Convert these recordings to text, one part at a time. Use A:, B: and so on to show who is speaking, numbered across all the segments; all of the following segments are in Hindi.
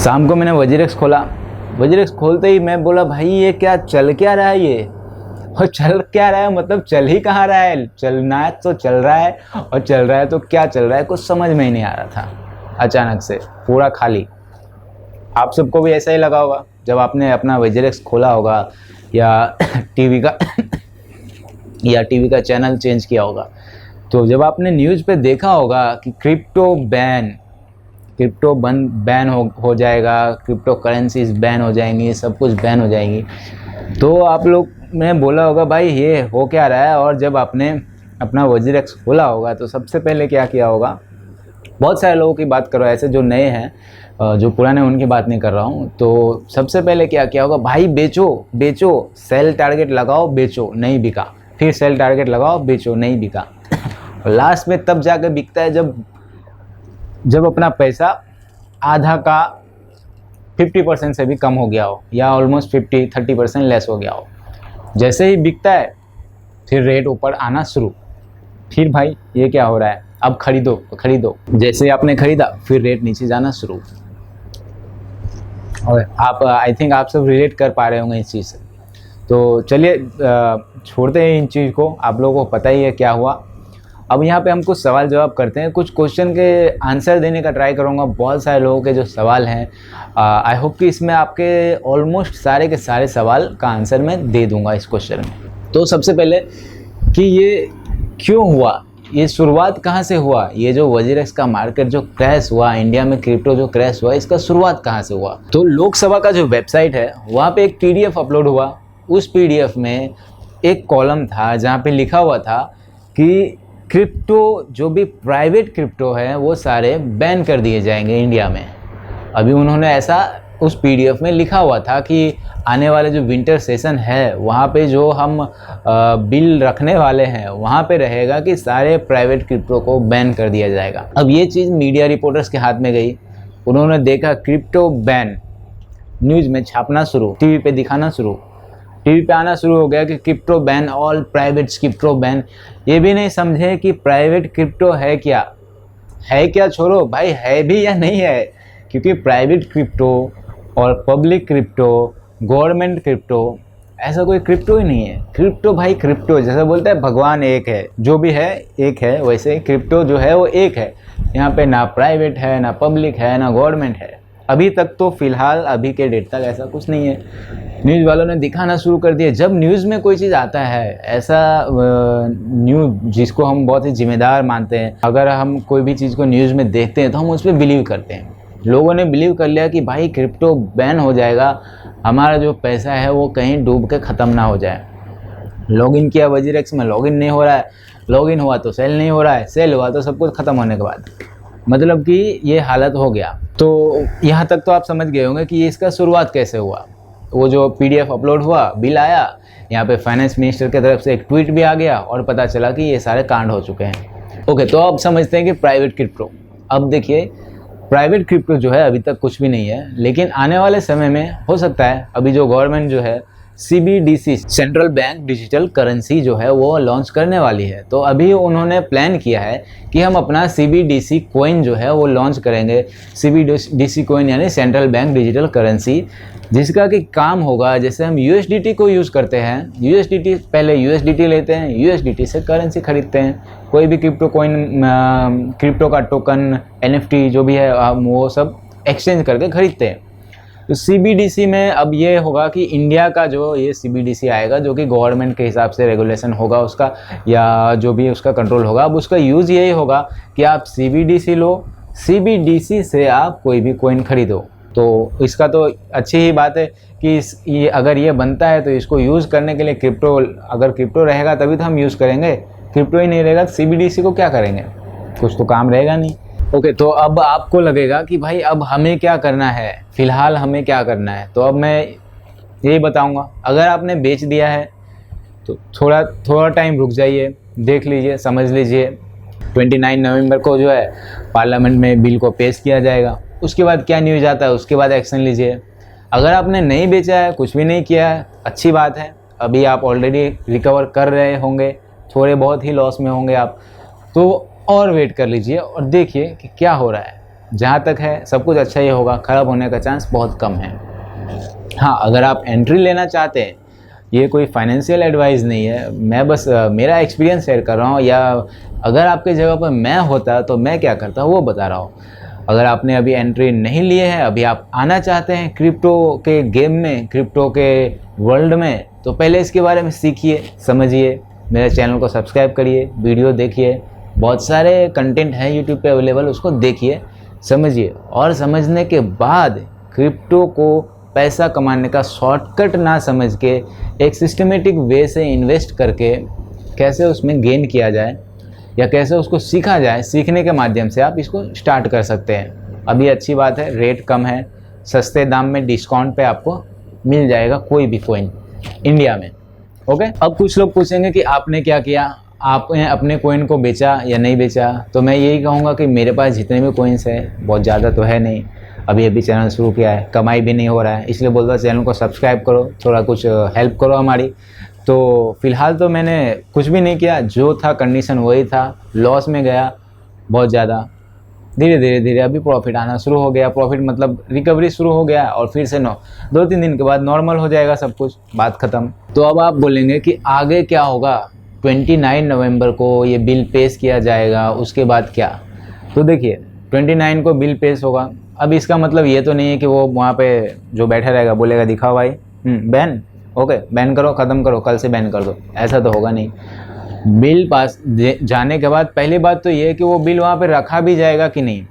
A: शाम को मैंने वजीरेक्स खोला। वजीरेक्स खोलते ही मैं बोला भाई ये क्या चल क्या रहा है ये, और चल क्या रहा है मतलब चल ही कहाँ रहा है, चलना है तो चल रहा है और चल रहा है तो क्या चल रहा है कुछ समझ में ही नहीं आ रहा था। अचानक से पूरा खाली। आप सबको भी ऐसा ही लगा होगा जब आपने अपना वजीरेक्स खोला होगा या टीवी का चैनल चेंज किया होगा, तो जब आपने न्यूज़ पे देखा होगा कि क्रिप्टो बैन हो जाएगा, क्रिप्टो करेंसीज बैन हो जाएंगी, सब कुछ बैन हो जाएंगी, तो आप लोग ने बोला होगा भाई ये हो क्या रहा है। और जब आपने अपना वजीरेक्स खोला होगा तो सबसे पहले क्या किया होगा, बहुत सारे लोगों की बात करो ऐसे जो नए हैं, जो पुराने उनकी बात नहीं कर रहा हूँ, तो सबसे पहले क्या किया होगा, भाई बेचो, सेल टारगेट लगाओ बेचो, नहीं बिका, फिर सेल टारगेट लगाओ बेचो, नहीं बिका। लास्ट में तब जाकर बिकता है जब अपना पैसा आधा का 50% से भी कम हो गया हो या ऑलमोस्ट 30% लेस हो गया हो। जैसे ही बिकता है फिर रेट ऊपर आना शुरू, फिर भाई ये क्या हो रहा है, अब खरीदो। जैसे ही आपने खरीदा फिर रेट नीचे जाना शुरू। और आप आई थिंक आप सब रिलेट कर पा रहे होंगे इस चीज़ से। तो चलिए छोड़ते हैं इन चीज़ को, आप लोगों को पता ही है क्या हुआ। अब यहाँ पे हम कुछ सवाल जवाब करते हैं, कुछ क्वेश्चन के आंसर देने का ट्राई करूँगा। बहुत सारे लोगों के जो सवाल हैं, आई होप कि इसमें आपके ऑलमोस्ट सारे के सारे सवाल का आंसर मैं दे दूँगा इस क्वेश्चन में। तो सबसे पहले कि ये क्यों हुआ, ये शुरुआत कहाँ से हुआ, ये जो वजीरेक्स का मार्केट जो क्रैश हुआ, इंडिया में क्रिप्टो जो क्रैश हुआ, इसका शुरुआत कहाँ से हुआ। तो लोकसभा का जो वेबसाइट है वहाँ पे एक PDF अपलोड हुआ। उस PDF में एक कॉलम था जहाँ पे लिखा हुआ था कि क्रिप्टो जो भी प्राइवेट क्रिप्टो है वो सारे बैन कर दिए जाएंगे इंडिया में। अभी उन्होंने ऐसा उस PDF में लिखा हुआ था कि आने वाले जो विंटर सेशन है वहाँ पे जो हम बिल रखने वाले हैं वहाँ पे रहेगा कि सारे प्राइवेट क्रिप्टो को बैन कर दिया जाएगा। अब ये चीज़ मीडिया रिपोर्टर्स के हाथ में गई, उन्होंने देखा क्रिप्टो बैन, न्यूज़ में छापना शुरू, टीवी पे दिखाना शुरू, टीवी पे आना शुरू हो गया कि crypto ban, all private crypto ban. ये भी नहीं समझे कि प्राइवेट क्रिप्टो है क्या छोड़ो भाई, है भी या नहीं है, क्योंकि प्राइवेट क्रिप्टो और पब्लिक क्रिप्टो, गवर्नमेंट क्रिप्टो, ऐसा कोई क्रिप्टो ही नहीं है। क्रिप्टो भाई क्रिप्टो, जैसे बोलते हैं भगवान एक है, जो भी है एक है, वैसे क्रिप्टो जो है वो एक है। यहाँ पे ना प्राइवेट है, ना पब्लिक है, ना गवर्नमेंट है। अभी तक तो फिलहाल अभी के डेट तक ऐसा कुछ नहीं है। न्यूज़ वालों ने दिखाना शुरू कर दिया। जब न्यूज़ में कोई चीज़ आता है ऐसा न्यूज़ जिसको हम बहुत ही जिम्मेदार मानते हैं, अगर हम कोई भी चीज़ को न्यूज़ में देखते हैं तो हम उस पर बिलीव करते हैं। लोगों ने बिलीव कर लिया कि भाई क्रिप्टो बैन हो जाएगा, हमारा जो पैसा है वो कहीं डूब के ख़त्म ना हो जाए। लॉगिन किया वजीरेक्स में, लॉगिन नहीं हो रहा है, लॉगिन हुआ तो सेल नहीं हो रहा है, सेल हुआ तो सब कुछ ख़त्म होने के बाद, मतलब कि ये हालत हो गया। तो यहाँ तक तो आप समझ गए होंगे कि इसका शुरुआत कैसे हुआ। वो जो PDF अपलोड हुआ, बिल आया, यहाँ पे फाइनेंस मिनिस्टर की तरफ से एक ट्वीट भी आ गया और पता चला कि ये सारे कांड हो चुके हैं। ओके, तो अब समझते हैं कि प्राइवेट क्रिप्टो। अब देखिए प्राइवेट क्रिप्टो जो है अभी तक कुछ भी नहीं है, लेकिन आने वाले समय में हो सकता है। अभी जो गवर्नमेंट जो है CBDC, central bank digital currency जो है वो लॉन्च करने वाली है। तो अभी उन्होंने प्लान किया है कि हम अपना CBDC कॉइन जो है वो लॉन्च करेंगे। CBDC कॉइन यानी सेंट्रल बैंक डिजिटल करेंसी, जिसका कि काम होगा जैसे हम USDT को यूज़ करते हैं, USDT पहले USDT लेते हैं, USDT से करेंसी खरीदते हैं। कोई भी क्रिप्टो कॉइन, क्रिप्टो का टोकन, NFT जो भी है हम वो सब एक्सचेंज करके खरीदते हैं। तो CBDC में अब ये होगा कि इंडिया का जो ये CBDC आएगा, जो कि गवर्नमेंट के हिसाब से रेगुलेशन होगा उसका, या जो भी उसका कंट्रोल होगा। अब उसका यूज़ यही होगा कि आप CBDC लो, CBDC से आप कोई भी कॉइन खरीदो। तो इसका तो अच्छी ही बात है कि ये अगर ये बनता है तो इसको यूज़ करने के लिए क्रिप्टो, अगर क्रिप्टो रहेगा तभी तो हम यूज़ करेंगे। क्रिप्टो ही नहीं रहेगा तो CBDC को क्या करेंगे, कुछ तो काम रहेगा नहीं। ओके, तो अब आपको लगेगा कि भाई अब हमें क्या करना है, फ़िलहाल हमें क्या करना है। तो अब मैं यही बताऊंगा, अगर आपने बेच दिया है तो थोड़ा टाइम रुक जाइए, देख लीजिए, समझ लीजिए। 29 नवंबर को जो है पार्लियामेंट में बिल को पेश किया जाएगा। उसके बाद क्या न्यूज़ आता है उसके बाद एक्शन लीजिए। अगर आपने नहीं बेचा है, कुछ भी नहीं किया है, अच्छी बात है, अभी आप ऑलरेडी रिकवर कर रहे होंगे, थोड़े बहुत ही लॉस में होंगे आप, तो और वेट कर लीजिए और देखिए कि क्या हो रहा है। जहाँ तक है सब कुछ अच्छा ही होगा, ख़राब होने का चांस बहुत कम है। हाँ, अगर आप एंट्री लेना चाहते हैं, ये कोई फाइनेंशियल एडवाइस नहीं है, मैं बस मेरा एक्सपीरियंस शेयर कर रहा हूँ, या अगर आपके जगह पर मैं होता तो मैं क्या करता वो बता रहा हूँ। अगर आपने अभी एंट्री नहीं लिए है, अभी आप आना चाहते हैं क्रिप्टो के गेम में, क्रिप्टो के वर्ल्ड में, तो पहले इसके बारे में सीखिए, समझिए, मेरे चैनल को सब्सक्राइब करिए, वीडियो देखिए, बहुत सारे कंटेंट है यूट्यूब पे अवेलेबल, उसको देखिए, समझिए, और समझने के बाद क्रिप्टो को पैसा कमाने का शॉर्टकट ना समझ के एक सिस्टमेटिक वे से इन्वेस्ट करके कैसे उसमें गेन किया जाए या कैसे उसको सीखा जाए, सीखने के माध्यम से आप इसको स्टार्ट कर सकते हैं। अभी अच्छी बात है, रेट कम है, सस्ते दाम में डिस्काउंट पे आपको मिल जाएगा कोई भी कॉइन इंडिया में। ओके, अब कुछ लोग पूछेंगे कि आपने क्या किया, आपने अपने कॉइन को बेचा या नहीं बेचा। तो मैं यही कहूँगा कि मेरे पास जितने भी कॉइन्स हैं, बहुत ज़्यादा तो है नहीं, अभी चैनल शुरू किया है, कमाई भी नहीं हो रहा है, इसलिए बोलता चैनल को सब्सक्राइब करो, थोड़ा कुछ हेल्प करो हमारी। तो फ़िलहाल तो मैंने कुछ भी नहीं किया, जो था कंडीशन वही था, लॉस में गया बहुत ज़्यादा। धीरे धीरे अभी प्रॉफिट आना शुरू हो गया, प्रॉफिट मतलब रिकवरी शुरू हो गया, और फिर से 2-3 दिन के बाद नॉर्मल हो जाएगा सब कुछ, बात ख़त्म। तो अब आप बोलेंगे कि आगे क्या होगा, 29 नवंबर को ये बिल पेश किया जाएगा, उसके बाद क्या। तो देखिए 29 को बिल पेश होगा। अब इसका मतलब ये तो नहीं है कि वो वहाँ पे जो बैठा रहेगा बोलेगा दिखाओ भाई बैन, ओके बैन करो, ख़त्म करो, कल से बैन कर दो, ऐसा तो होगा नहीं। बिल पास जाने के बाद पहली बात तो ये है कि वो बिल वहाँ पे रखा भी जाएगा कि नहीं।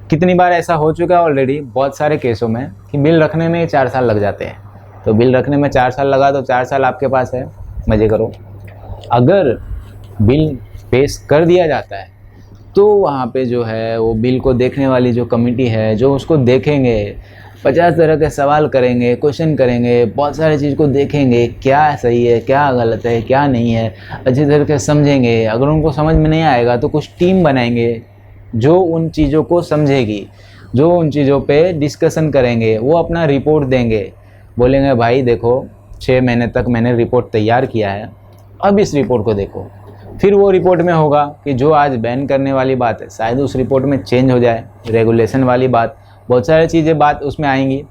A: कितनी बार ऐसा हो चुका है ऑलरेडी बहुत सारे केसों में कि बिल रखने में 4 साल लग जाते हैं। तो बिल रखने में 4 साल लगा तो 4 साल आपके पास है, मज़े करो। अगर बिल पेश कर दिया जाता है तो वहाँ पे जो है वो बिल को देखने वाली जो कमेटी है, जो उसको देखेंगे, 50 तरह के सवाल करेंगे, क्वेश्चन करेंगे, बहुत सारी चीज़ को देखेंगे, क्या सही है, क्या गलत है, क्या नहीं है, अच्छी तरह से समझेंगे। अगर उनको समझ में नहीं आएगा तो कुछ टीम बनाएंगे जो उन चीज़ों को समझेगी, जो उन चीज़ों पे डिस्कशन करेंगे, वो अपना रिपोर्ट देंगे, बोलेंगे भाई देखो 6 महीने तक मैंने रिपोर्ट तैयार किया है, अब इस रिपोर्ट को देखो। फिर वो रिपोर्ट में होगा कि जो आज बैन करने वाली बात है शायद उस रिपोर्ट में चेंज हो जाए, रेगुलेशन वाली बात, बहुत सारी चीज़ें बात उसमें आएंगी,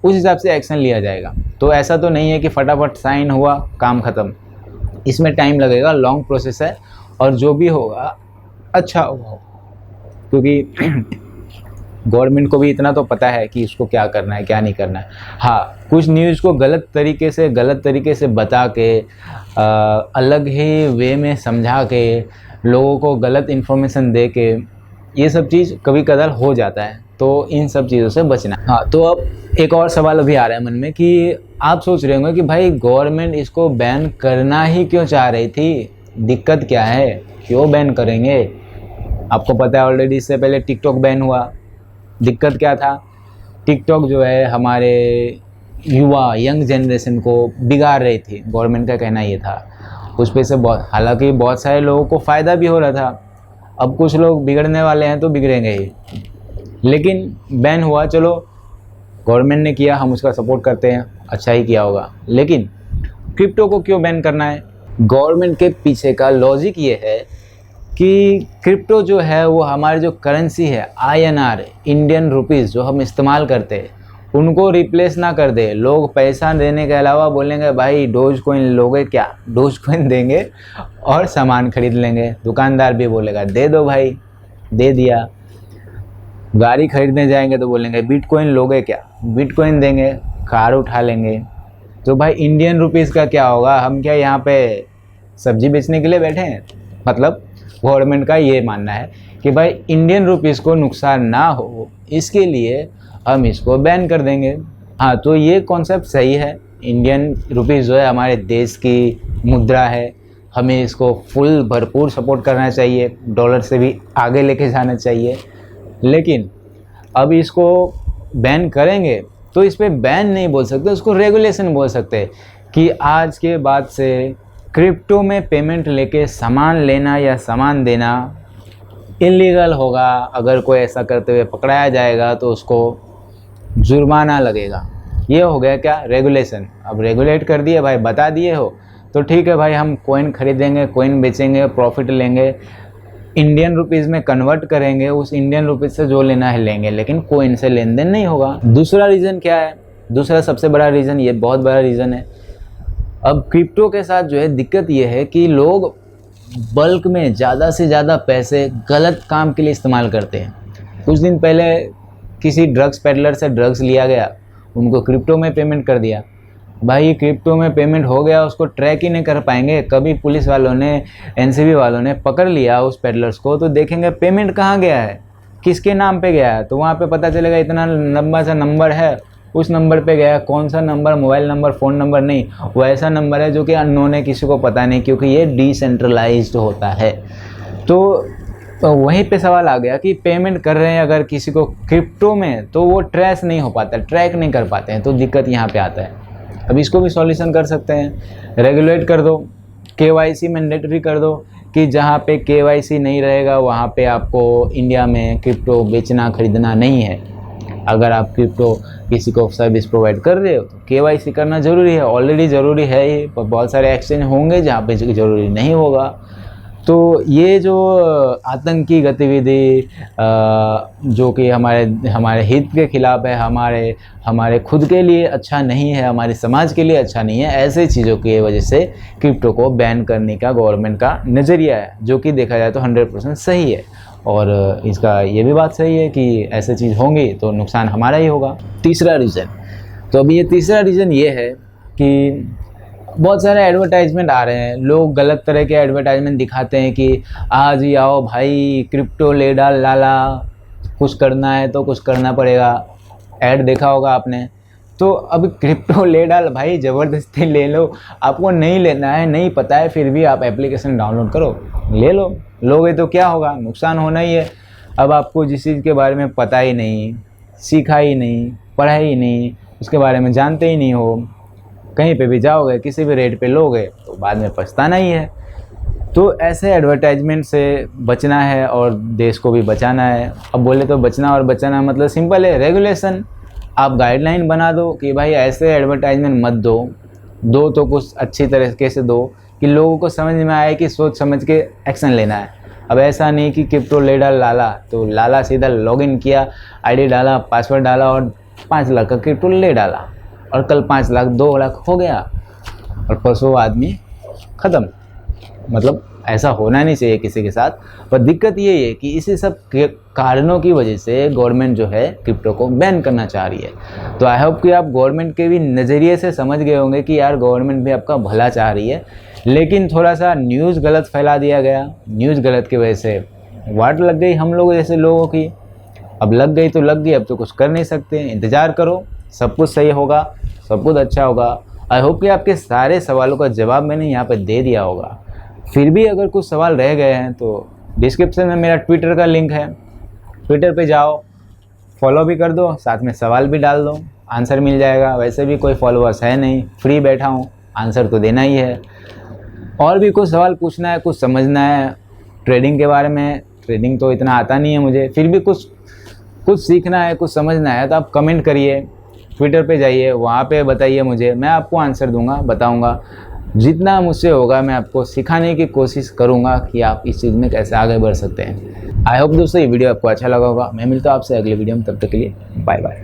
A: उस हिसाब से एक्शन लिया जाएगा। तो ऐसा तो नहीं है कि फटाफट साइन हुआ काम ख़त्म, इसमें टाइम लगेगा, लॉन्ग प्रोसेस है, और जो भी होगा अच्छा होगा, क्योंकि गवर्नमेंट को भी इतना तो पता है कि इसको क्या करना है क्या नहीं करना है। हाँ, कुछ न्यूज़ को गलत तरीके से बता के अलग ही वे में समझा के लोगों को गलत इन्फॉर्मेशन दे के, ये सब चीज़ कभी कदार हो जाता है, तो इन सब चीज़ों से बचना। हाँ, तो अब एक और सवाल अभी आ रहा है मन में कि आप सोच रहे होंगे कि भाई गवर्नमेंट इसको बैन करना ही क्यों चाह रही थी, दिक्कत क्या है, क्यों बैन करेंगे। आपको पता है ऑलरेडी इससे पहले टिकटॉक बैन हुआ, दिक्कत क्या था, टिकटॉक जो है हमारे युवा यंग जनरेशन को बिगाड़ रही थी, गवर्नमेंट का कहना ये था। उस पे से हालांकि बहुत सारे लोगों को फ़ायदा भी हो रहा था, अब कुछ लोग बिगड़ने वाले हैं तो बिगड़ेंगे ही, लेकिन बैन हुआ, चलो गवर्नमेंट ने किया, हम उसका सपोर्ट करते हैं, अच्छा ही किया होगा। लेकिन क्रिप्टो को क्यों बैन करना है, गवर्नमेंट के पीछे का लॉजिक ये है कि क्रिप्टो जो है वो हमारी जो करेंसी है INR, इंडियन रुपीज़ जो हम इस्तेमाल करते हैं, उनको रिप्लेस ना कर दे। लोग पैसा देने के अलावा बोलेंगे भाई डोज कॉइन लोगे क्या, डोज कॉइन देंगे और सामान खरीद लेंगे। दुकानदार भी बोलेगा दे दो भाई, दे दिया। गाड़ी खरीदने जाएंगे तो बोलेंगे बिटकॉइन लोगे क्या, बिटकॉइन देंगे, कार उठा लेंगे। तो भाई इंडियन रुपीज़ का क्या होगा, हम क्या यहाँ पे सब्जी बेचने के लिए बैठे हैं। मतलब गवर्नमेंट का ये मानना है कि भाई इंडियन रुपीज़ को नुकसान ना हो, इसके लिए हम इसको बैन कर देंगे। हाँ, तो ये कॉन्सेप्ट सही है, इंडियन रुपीज़ जो है हमारे देश की मुद्रा है, हमें इसको फुल भरपूर सपोर्ट करना चाहिए, डॉलर से भी आगे लेके जाना चाहिए। लेकिन अब इसको बैन करेंगे तो इस पर बैन नहीं बोल सकते, उसको रेगुलेशन बोल सकते हैं कि आज के बाद से क्रिप्टो में पेमेंट लेके सामान लेना या सामान देना इलीगल होगा। अगर कोई ऐसा करते हुए पकड़ाया जाएगा तो उसको जुर्माना लगेगा। ये हो गया क्या, रेगुलेशन। अब रेगुलेट कर दिए भाई, बता दिए हो तो ठीक है भाई, हम कॉइन खरीदेंगे, कॉइन बेचेंगे, प्रॉफिट लेंगे, इंडियन रुपीज़ में कन्वर्ट करेंगे, उस इंडियन रुपीज़ से जो लेना है लेंगे, लेकिन कोइन से लेन देन नहीं होगा। दूसरा रीज़न क्या है? दूसरा सबसे बड़ा रीज़न, ये बहुत बड़ा रीज़न है, अब क्रिप्टो के साथ जो है दिक्कत ये है कि लोग बल्क में ज़्यादा से ज़्यादा पैसे गलत काम के लिए इस्तेमाल करते हैं। कुछ दिन पहले किसी ड्रग्स पेडलर से ड्रग्स लिया गया, उनको क्रिप्टो में पेमेंट कर दिया। भाई क्रिप्टो में पेमेंट हो गया, उसको ट्रैक ही नहीं कर पाएंगे। कभी पुलिस वालों ने, एनसीबी वालों ने पकड़ लिया उस पेडलर्स को, तो देखेंगे पेमेंट कहाँ गया है, किसके नाम पे गया है, तो वहाँ पे पता चलेगा इतना लंबा सा नंबर है, उस नंबर पे गया। कौन सा number, mobile number, phone number नहीं, वो ऐसा नंबर है जो कि अननोन है, किसी को पता नहीं, क्योंकि ये डिसेंट्रलाइज्ड होता है। तो वहीं पे सवाल आ गया कि पेमेंट कर रहे हैं अगर किसी को क्रिप्टो में, तो वो ट्रेस नहीं हो पाता, ट्रैक नहीं कर पाते हैं, तो दिक्कत यहाँ पे आता है। अब इसको भी सॉल्यूशन कर सकते हैं, रेगुलेट कर दो, केवाईसी मैंडेटरी कर दो कि जहाँ पे केवाईसी नहीं रहेगा वहाँ पे आपको इंडिया में क्रिप्टो बेचना खरीदना नहीं है। अगर आप क्रिप्टो किसी को सर्विस प्रोवाइड कर रहे हो तो केवाईसी करना ज़रूरी है, ऑलरेडी ज़रूरी है ही, पर बहुत सारे एक्सचेंज होंगे जहाँ पे ज़रूरी नहीं होगा। तो ये जो आतंकी गतिविधि जो कि हमारे हित के खिलाफ है, हमारे खुद के लिए अच्छा नहीं है, हमारे समाज के लिए अच्छा नहीं है, ऐसे चीज़ों की वजह से क्रिप्टो को बैन करने का गवर्नमेंट का नज़रिया है, जो कि देखा जाए तो 100% सही है। और इसका ये भी बात सही है कि ऐसे चीज़ होंगी तो नुकसान हमारा ही होगा। तीसरा रीज़न, तो अभी ये तीसरा रीज़न ये है कि बहुत सारे एडवर्टाइजमेंट आ रहे हैं, लोग गलत तरह के एडवर्टाइजमेंट दिखाते हैं कि आज ही आओ भाई क्रिप्टो ले डाल लाला, कुछ करना है तो कुछ करना पड़ेगा। ऐड देखा होगा आपने। तो अब क्रिप्टो ले डाल भाई, ज़बरदस्ती ले लो, आपको नहीं लेना है, नहीं पता है, फिर भी आप एप्लीकेशन डाउनलोड करो, ले लो। लोगे तो क्या होगा, नुकसान होना ही है। अब आपको जिस चीज़ के बारे में पता ही नहीं, सीखा ही नहीं, पढ़ा ही नहीं, उसके बारे में जानते ही नहीं हो, कहीं पे भी जाओगे किसी भी रेट पे लोगे तो बाद में पछताना ही है। तो ऐसे एडवर्टाइजमेंट से बचना है और देश को भी बचाना है। अब बोले तो बचना और बचाना मतलब सिंपल है, रेगुलेशन। आप गाइडलाइन बना दो कि भाई ऐसे एडवर्टाइजमेंट मत दो तो कुछ अच्छी तरीके से दो कि लोगों को समझ में आए कि सोच समझ के एक्शन लेना है। अब ऐसा नहीं कि क्रिप्टो ले डाल लाला, तो लाला सीधा लॉगिन किया, आईडी डाला, पासवर्ड डाला और 5 लाख का क्रिप्टो ले डाला, और कल 5 लाख 2 लाख हो गया और परसों आदमी ख़त्म। मतलब ऐसा होना नहीं चाहिए किसी के साथ। पर दिक्कत ये है कि इसी सब कारणों की वजह से गवर्नमेंट जो है क्रिप्टो को बैन करना चाह रही है। तो आई होप कि आप गवर्नमेंट के भी नज़रिए से समझ गए होंगे कि यार गवर्नमेंट भी आपका भला चाह रही है, लेकिन थोड़ा सा न्यूज़ गलत फैला दिया गया। न्यूज़ गलत की वजह से वाट लग गई हम लोग जैसे लोगों की। अब लग गई तो लग गई, अब तो कुछ कर नहीं सकते। इंतज़ार करो, सब कुछ सही होगा, सब कुछ अच्छा होगा। आई होप कि आपके सारे सवालों का जवाब मैंने यहाँ पर दे दिया होगा। फिर भी अगर कुछ सवाल रह गए हैं तो डिस्क्रिप्शन में मेरा ट्विटर का लिंक है, ट्विटर पे जाओ, फॉलो भी कर दो, साथ में सवाल भी डाल दो, आंसर मिल जाएगा। वैसे भी कोई फॉलोअर्स है नहीं, फ्री बैठा हूँ, आंसर तो देना ही है। और भी कुछ सवाल पूछना है, कुछ समझना है ट्रेडिंग के बारे में, ट्रेडिंग तो इतना आता नहीं है मुझे, फिर भी कुछ सीखना है, कुछ समझना है, तो आप कमेंट करिए, ट्विटर पे जाइए, वहाँ पे बताइए मुझे, मैं आपको आंसर दूंगा, बताऊंगा। जितना मुझसे होगा मैं आपको सिखाने की कोशिश करूंगा कि आप इस चीज़ में कैसे आगे बढ़ सकते हैं। आई होप दोस्तों ये वीडियो आपको अच्छा लगा होगा। मैं मिलता हूँ आपसे अगले वीडियो में, तब तक के लिए बाय बाय।